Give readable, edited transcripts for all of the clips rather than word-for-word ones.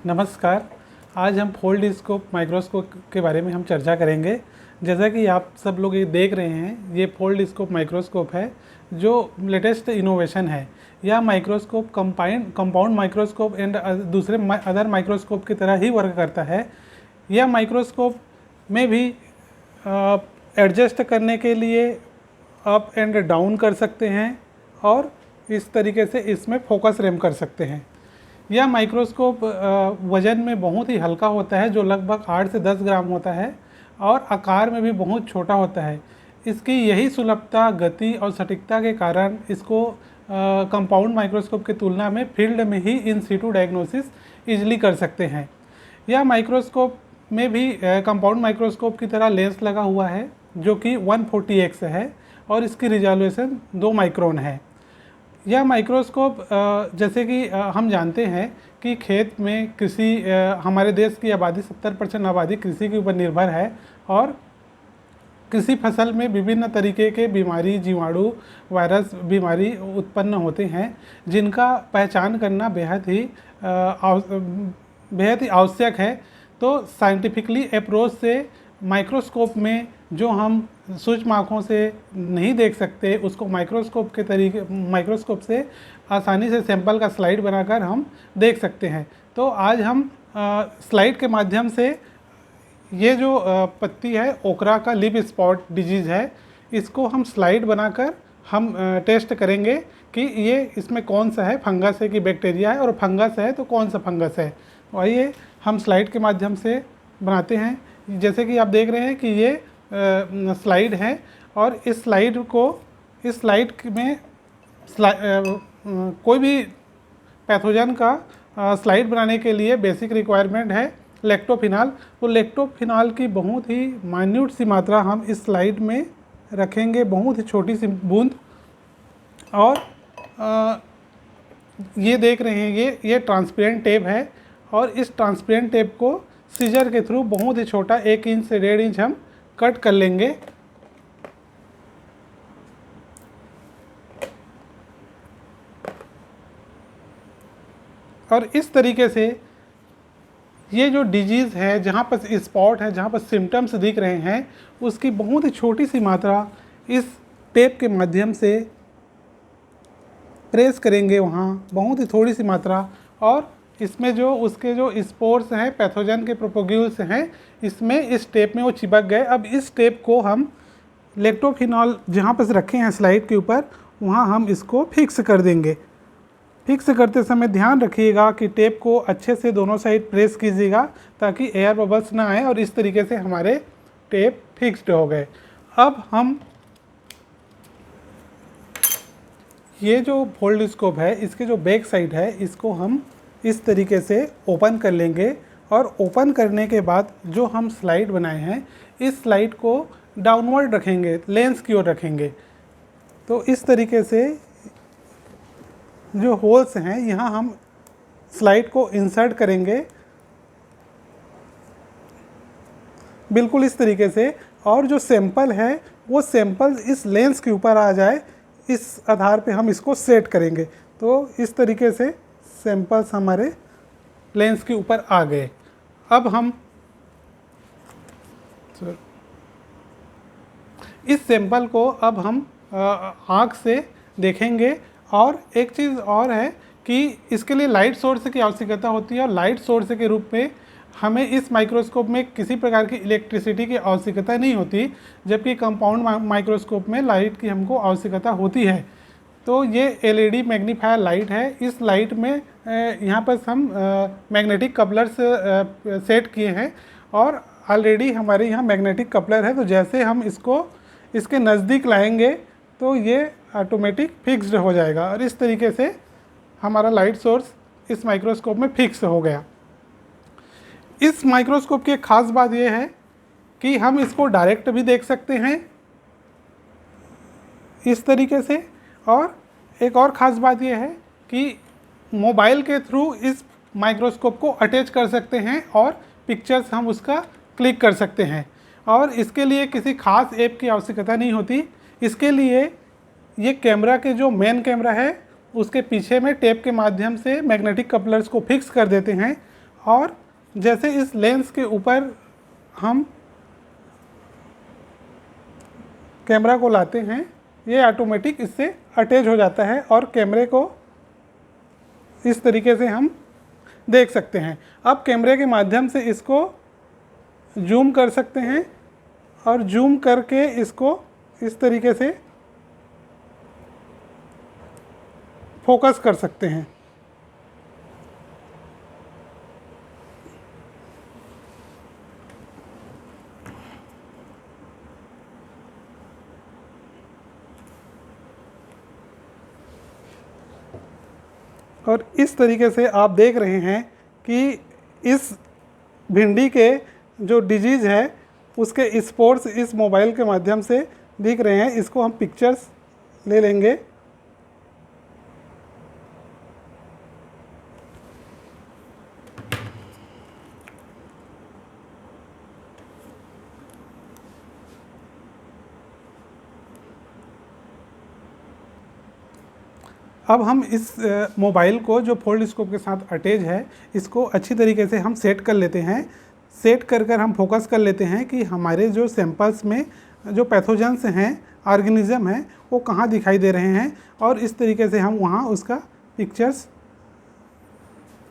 नमस्कार। आज हम फोल्ड स्कोप माइक्रोस्कोप के बारे में हम चर्चा करेंगे। जैसा कि आप सब लोग ये देख रहे हैं, ये फोल्ड स्कोप माइक्रोस्कोप है जो लेटेस्ट इनोवेशन है। यह माइक्रोस्कोप कंपाउंड माइक्रोस्कोप एंड दूसरे अदर माइक्रोस्कोप की तरह ही वर्क करता है। यह माइक्रोस्कोप में भी एडजस्ट करने के लिए अप एंड डाउन कर सकते हैं और इस तरीके से इसमें फोकस रैम कर सकते हैं। यह माइक्रोस्कोप वज़न में बहुत ही हल्का होता है, जो लगभग 8 से 10 ग्राम होता है और आकार में भी बहुत छोटा होता है। इसकी यही सुलभता, गति और सटीकता के कारण इसको कंपाउंड माइक्रोस्कोप की तुलना में फील्ड में ही इन सीटू डायग्नोसिस ईजिली कर सकते हैं। यह माइक्रोस्कोप में भी कंपाउंड माइक्रोस्कोप की तरह लेंस लगा हुआ है जो कि 140x है और इसकी रिजोल्यूशन 2 माइक्रोन है। यह माइक्रोस्कोप जैसे कि हम जानते हैं कि खेत में कृषि, हमारे देश की आबादी 70% आबादी कृषि के ऊपर निर्भर है और कृषि फसल में विभिन्न तरीके के बीमारी, जीवाणु, वायरस बीमारी उत्पन्न होते हैं, जिनका पहचान करना बेहद ही आवश्यक है। तो साइंटिफिकली अप्रोच से माइक्रोस्कोप में जो हम सूक्ष्म आँखों से नहीं देख सकते, उसको माइक्रोस्कोप से आसानी से सैंपल का स्लाइड बनाकर हम देख सकते हैं। तो आज हम स्लाइड के माध्यम से ये जो पत्ती है, ओकरा का लिप स्पॉट डिजीज़ है, इसको हम स्लाइड बनाकर हम टेस्ट करेंगे कि ये इसमें कौन सा है, फंगस है कि बैक्टीरिया है, और फंगस है तो कौन सा फंगस है। तो आइए हम स्लाइड के माध्यम से बनाते हैं। जैसे कि आप देख रहे हैं कि ये स्लाइड है और इस स्लाइड में कोई भी पैथोजन का स्लाइड बनाने के लिए बेसिक रिक्वायरमेंट है लैक्टोफिनाल। तो लैक्टोफिनाल की बहुत ही माइन्यूट सी मात्रा हम इस स्लाइड में रखेंगे, बहुत ही छोटी सी बूंद। और ये देख रहे हैं, ये ट्रांसपेरेंट टेप है और इस ट्रांसपेरेंट टेप को सीजर के थ्रू बहुत ही छोटा 1 इंच से 1.5 इंच हम कट कर लेंगे। और इस तरीके से ये जो डिजीज़ है, जहाँ पर स्पॉट है, जहाँ पर सिम्टम्स दिख रहे हैं, उसकी बहुत ही छोटी सी मात्रा इस टेप के माध्यम से प्रेस करेंगे, वहाँ बहुत ही थोड़ी सी मात्रा। और इसमें जो उसके जो स्पोर्स हैं, पैथोजन के प्रोपोग्यूल्स हैं, इसमें इस टेप में वो चिपक गए। अब इस टेप को हम लैक्टोफिनॉल जहाँ पर रखे हैं स्लाइड के ऊपर, वहाँ हम इसको फिक्स कर देंगे। फिक्स करते समय ध्यान रखिएगा कि टेप को अच्छे से दोनों साइड प्रेस कीजिएगा ताकि एयर बबल्स ना आए, और इस तरीके से हमारे टेप फिक्स्ड हो गए। अब हम ये जो फोल्ड स्कोप है, इसके जो बैक साइड है, इसको हम इस तरीके से ओपन कर लेंगे। और ओपन करने के बाद जो हम स्लाइड बनाए हैं, इस स्लाइड को डाउनवर्ड रखेंगे, लेंस की ओर रखेंगे। तो इस तरीके से जो होल्स हैं, यहाँ हम स्लाइड को इंसर्ट करेंगे बिल्कुल इस तरीके से। और जो सैंपल है, वो सैंपल इस लेंस के ऊपर आ जाए, इस आधार पे हम इसको सेट करेंगे। तो इस तरीके से सैंपल्स हमारे लेंस के ऊपर आ गए। अब हम इस सैंपल को अब हम आँख से देखेंगे। और एक चीज़ और है कि इसके लिए लाइट सोर्स की आवश्यकता होती है, और लाइट सोर्स के रूप में हमें इस माइक्रोस्कोप में किसी प्रकार की इलेक्ट्रिसिटी की आवश्यकता नहीं होती, जबकि कंपाउंड माइक्रोस्कोप में लाइट की हमको आवश्यकता होती है। तो ये एलईडी मैग्नीफायर लाइट है। इस लाइट में यहाँ पर हम मैग्नेटिक कपलर्स सेट किए हैं और ऑलरेडी हमारे यहाँ मैग्नेटिक कपलर है। तो जैसे हम इसको इसके नज़दीक लाएंगे तो ये ऑटोमेटिक फिक्स्ड हो जाएगा, और इस तरीके से हमारा लाइट सोर्स इस माइक्रोस्कोप में फिक्स हो गया। इस माइक्रोस्कोप की एक ख़ास बात यह है कि हम इसको डायरेक्ट भी देख सकते हैं इस तरीके से, और एक और ख़ास बात यह है कि मोबाइल के थ्रू इस माइक्रोस्कोप को अटैच कर सकते हैं और पिक्चर्स हम उसका क्लिक कर सकते हैं। और इसके लिए किसी खास ऐप की आवश्यकता नहीं होती। इसके लिए ये कैमरा के जो मेन कैमरा है, उसके पीछे में टेप के माध्यम से मैग्नेटिक कपलर्स को फिक्स कर देते हैं और जैसे इस लेंस के ऊपर हम कैमरा को लाते हैं, ये ऑटोमेटिक इससे अटैच हो जाता है और कैमरे को इस तरीके से हम देख सकते हैं। अब कैमरे के माध्यम से इसको जूम कर सकते हैं और जूम करके इसको इस तरीके से फोकस कर सकते हैं। और इस तरीके से आप देख रहे हैं कि इस भिंडी के जो डिजीज़ है उसके स्पोर्स इस मोबाइल के माध्यम से दिख रहे हैं। इसको हम पिक्चर्स ले लेंगे। अब हम इस मोबाइल को जो फोल्ड स्कोप के साथ अटैच है, इसको अच्छी तरीके से हम सेट कर लेते हैं। सेट कर हम फोकस कर लेते हैं कि हमारे जो सैंपल्स में जो पैथोजेंस हैं, ऑर्गेनिज्म हैं, वो कहाँ दिखाई दे रहे हैं, और इस तरीके से हम वहाँ उसका पिक्चर्स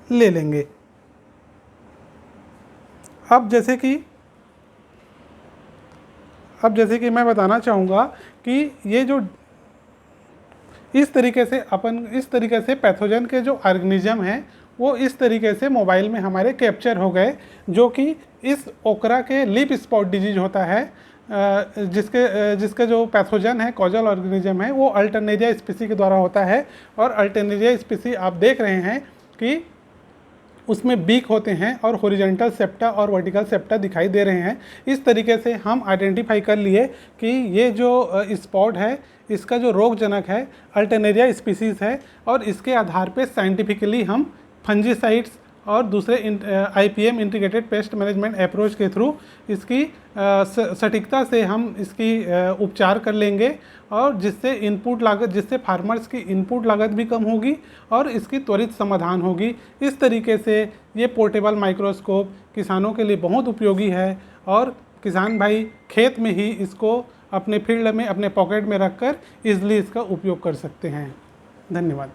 ले लेंगे। अब जैसे कि मैं बताना चाहूँगा कि ये जो इस तरीके से पैथोजन के जो ऑर्गेनिज्म हैं वो इस तरीके से मोबाइल में हमारे कैप्चर हो गए, जो कि इस ओकरा के लिप स्पॉट डिजीज होता है, जिसका जो पैथोजन है, कॉजल ऑर्गेनिज्म है, वो अल्टरनेरिया स्पीसी के द्वारा होता है। और अल्टरनेरिया स्पीसी आप देख रहे हैं कि उसमें बीक होते हैं और हॉरिजॉन्टल सेप्टा और वर्टिकल सेप्टा दिखाई दे रहे हैं। इस तरीके से हम आइडेंटिफाई कर लिए कि ये जो स्पॉट है इसका जो रोगजनक है अल्टरनेरिया स्पीसीज़ है, और इसके आधार पे साइंटिफिकली हम फंजीसाइड्स और दूसरे IPM integrated pest management approach के थ्रू इसकी सटीकता से हम इसकी उपचार कर लेंगे, और जिससे फार्मर्स की इनपुट लागत भी कम होगी और इसकी त्वरित समाधान होगी। इस तरीके से ये पोर्टेबल माइक्रोस्कोप किसानों के लिए बहुत उपयोगी है, और किसान भाई खेत में ही इसको अपने फील्ड में, अपने पॉकेट में रखकर ईजिली इसका उपयोग कर सकते हैं। धन्यवाद।